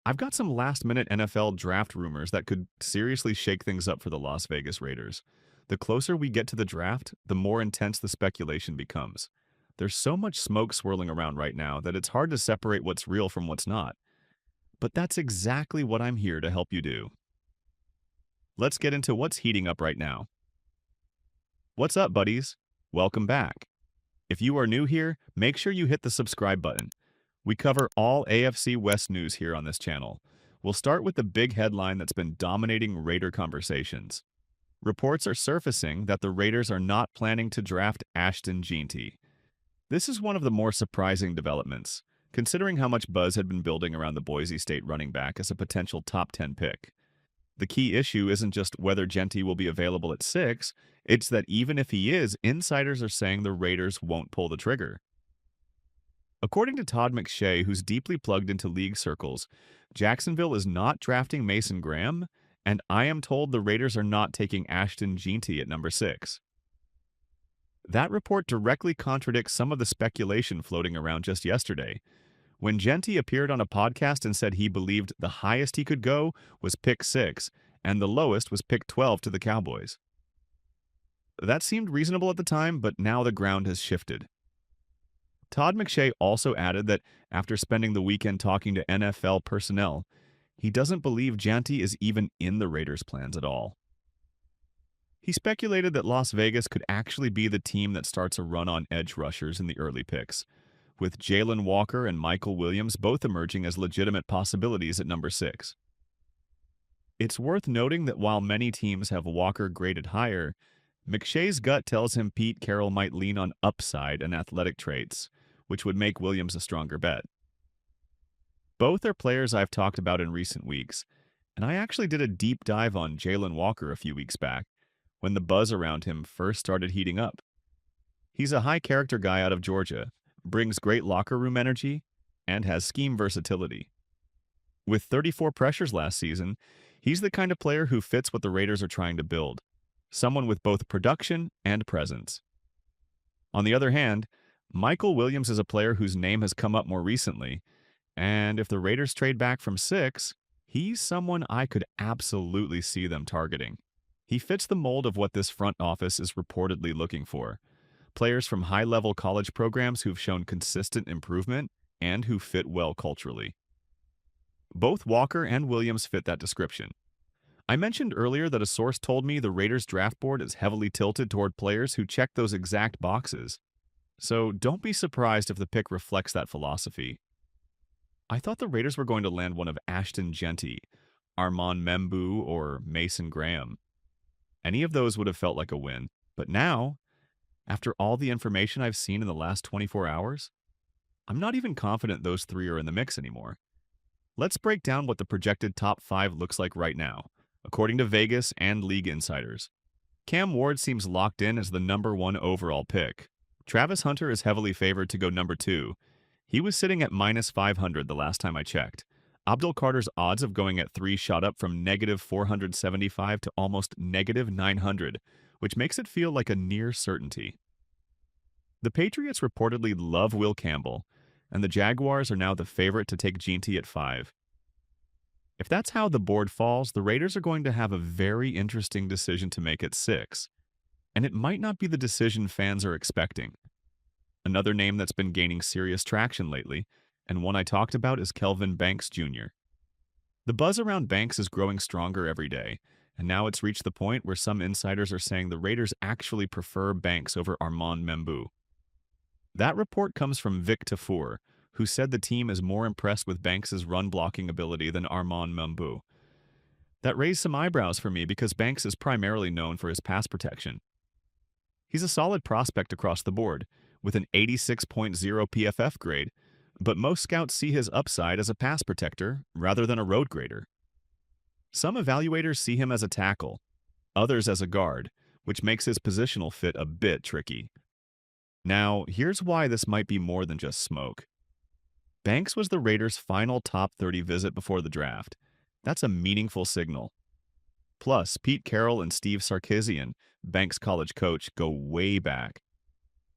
I've got some last-minute NFL draft rumors that could seriously shake things up for the Las Vegas Raiders. The closer we get to the draft, the more intense the speculation becomes. There's so much smoke swirling around right now that it's hard to separate what's real from what's not. But that's exactly what I'm here to help you do. Let's get into what's heating up right now. What's up, buddies? Welcome back. If you are new here, make sure you hit the subscribe button. We cover all AFC West news here on this channel. We'll start with the big headline that's been dominating Raider conversations. Reports are surfacing that the Raiders are not planning to draft Ashton Jeanty. This is one of the more surprising developments, considering how much buzz had been building around the Boise State running back as a potential top 10 pick. The key issue isn't just whether Jeanty will be available at 6, it's that even if he is, insiders are saying the Raiders won't pull the trigger. According to Todd McShay, who's deeply plugged into league circles, Jacksonville is not drafting Mason Graham, and I am told the Raiders are not taking Ashton Jeanty at number 6. That report directly contradicts some of the speculation floating around just yesterday, when Jeanty appeared on a podcast and said he believed the highest he could go was pick 6, and the lowest was pick 12 to the Cowboys. That seemed reasonable at the time, but now the ground has shifted. Todd McShay also added that after spending the weekend talking to NFL personnel, he doesn't believe Jeanty is even in the Raiders' plans at all. He speculated that Las Vegas could actually be the team that starts a run on edge rushers in the early picks, with Jalon Walker and Mykel Williams both emerging as legitimate possibilities at number 6. It's worth noting that while many teams have Walker graded higher, McShay's gut tells him Pete Carroll might lean on upside and athletic traits, which would make Williams a stronger bet. Both are players I've talked about in recent weeks, and I actually did a deep dive on Jalon Walker a few weeks back, when the buzz around him first started heating up. He's a high-character guy out of Georgia, brings great locker room energy, and has scheme versatility. With 34 pressures last season, he's the kind of player who fits what the Raiders are trying to build, someone with both production and presence. On the other hand, Mykel Williams is a player whose name has come up more recently, and if the Raiders trade back from 6, he's someone I could absolutely see them targeting. He fits the mold of what this front office is reportedly looking for. Players from high-level college programs who've shown consistent improvement and who fit well culturally. Both Walker and Williams fit that description. I mentioned earlier that a source told me the Raiders draft board is heavily tilted toward players who check those exact boxes. So don't be surprised if the pick reflects that philosophy. I thought the Raiders were going to land one of Ashton Jeanty, Armand Membu, or Mason Graham. Any of those would have felt like a win, but now, after all the information I've seen in the last 24 hours, I'm not even confident those 3 are in the mix anymore. Let's break down what the projected top 5 looks like right now, according to Vegas and league insiders. Cam Ward seems locked in as the number 1 overall pick. Travis Hunter is heavily favored to go number 2. He was sitting at minus 500 the last time I checked. Abdul Carter's odds of going at 3 shot up from negative 475 to almost negative 900, which makes it feel like a near certainty. The Patriots reportedly love Will Campbell, and the Jaguars are now the favorite to take Jeanty at 5. If that's how the board falls, the Raiders are going to have a very interesting decision to make at 6, and it might not be the decision fans are expecting. Another name that's been gaining serious traction lately, and one I talked about, is Kelvin Banks Jr. The buzz around Banks is growing stronger every day, and now it's reached the point where some insiders are saying the Raiders actually prefer Banks over Armand Membu. That report comes from Vic Tafur, who said the team is more impressed with Banks' run-blocking ability than Armand Membu. That raised some eyebrows for me because Banks is primarily known for his pass protection. He's a solid prospect across the board, with an 86.0 PFF grade, but most scouts see his upside as a pass protector rather than a road grader. Some evaluators see him as a tackle, others as a guard, which makes his positional fit a bit tricky. Now, here's why this might be more than just smoke. Banks was the Raiders' final top 30 visit before the draft. That's a meaningful signal. Plus, Pete Carroll and Steve Sarkisian, Banks' college coach, go way back.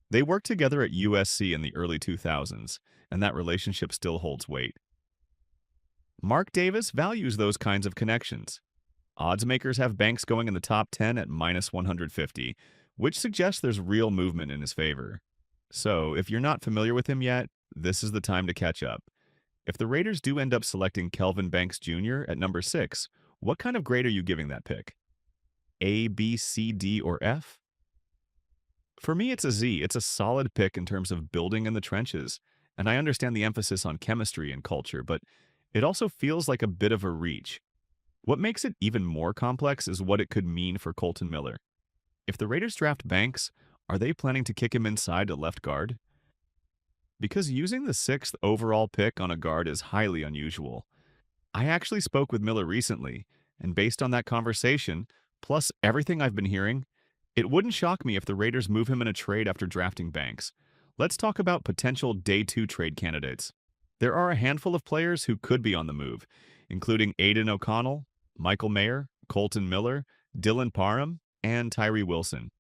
They worked together at USC in the early 2000s, and that relationship still holds weight. Mark Davis values those kinds of connections. Odds makers have Banks going in the top 10 at minus 150, which suggests there's real movement in his favor. So, if you're not familiar with him yet, this is the time to catch up. If the Raiders do end up selecting Kelvin Banks Jr. at number 6, what kind of grade are you giving that pick? A, B, C, D, or F? For me, it's a Z. It's a solid pick in terms of building in the trenches, and I understand the emphasis on chemistry and culture, but it also feels like a bit of a reach. What makes it even more complex is what it could mean for Kolton Miller. If the Raiders draft Banks, are they planning to kick him inside to left guard? Because using the 6th overall pick on a guard is highly unusual. I actually spoke with Miller recently, and based on that conversation, plus everything I've been hearing, it wouldn't shock me if the Raiders move him in a trade after drafting Banks. Let's talk about potential day 2 trade candidates. There are a handful of players who could be on the move, including Aidan O'Connell, Mykel Mayer, Kolton Miller, Dylan Parham, and Tyree Wilson.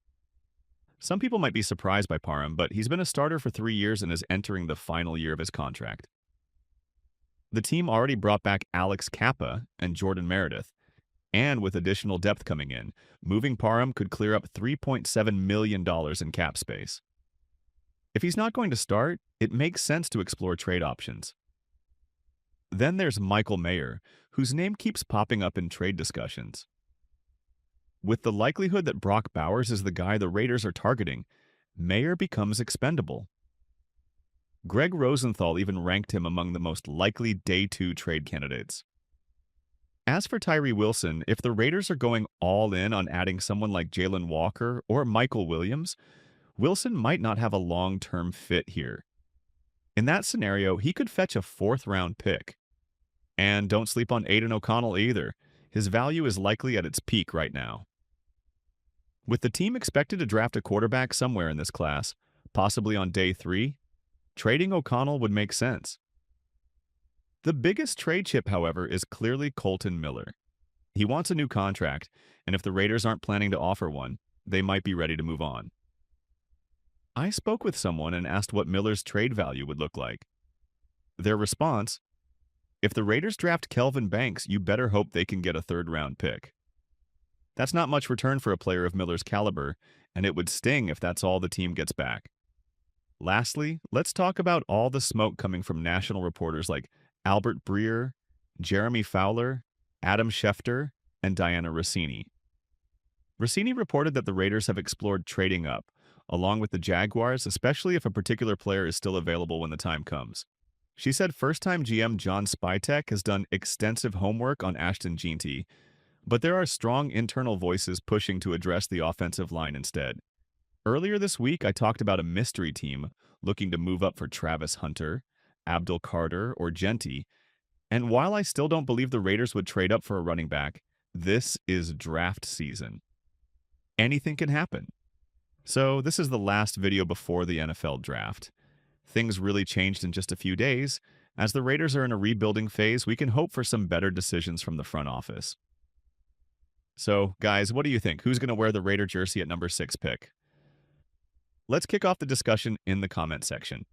Some people might be surprised by Parham, but he's been a starter for 3 years and is entering the final year of his contract. The team already brought back Alex Kappa and Jordan Meredith, and with additional depth coming in, moving Parham could clear up $3.7 million in cap space. If he's not going to start, it makes sense to explore trade options. Then there's Mykel Mayer, whose name keeps popping up in trade discussions. With the likelihood that Brock Bowers is the guy the Raiders are targeting, Mayer becomes expendable. Greg Rosenthal even ranked him among the most likely day 2 trade candidates. As for Tyree Wilson, if the Raiders are going all in on adding someone like Jalon Walker or Mykel Williams, Wilson might not have a long-term fit here. In that scenario, he could fetch a 4th-round pick. And don't sleep on Aidan O'Connell either. His value is likely at its peak right now. With the team expected to draft a quarterback somewhere in this class, possibly on day 3, trading O'Connell would make sense. The biggest trade chip, however, is clearly Kolton Miller. He wants a new contract, and if the Raiders aren't planning to offer one, they might be ready to move on. I spoke with someone and asked what Miller's trade value would look like. Their response: if the Raiders draft Kelvin Banks, you better hope they can get a 3rd-round pick. That's not much return for a player of Miller's caliber, and it would sting if that's all the team gets back. Lastly, let's talk about all the smoke coming from national reporters like Albert Breer, Jeremy Fowler, Adam Schefter, and Diana Rossini. Rossini reported that the Raiders have explored trading up, along with the Jaguars, especially if a particular player is still available when the time comes. She said first-time GM John Spytek has done extensive homework on Ashton Jeanty, but there are strong internal voices pushing to address the offensive line instead. Earlier this week, I talked about a mystery team looking to move up for Travis Hunter, Abdul Carter, or Jeanty, and while I still don't believe the Raiders would trade up for a running back, this is draft season. Anything can happen. So this is the last video before the NFL draft. Things really changed in just a few days. As the Raiders are in a rebuilding phase, we can hope for some better decisions from the front office. So, guys, what do you think? Who's going to wear the Raider jersey at number 6 pick? Let's kick off the discussion in the comment section.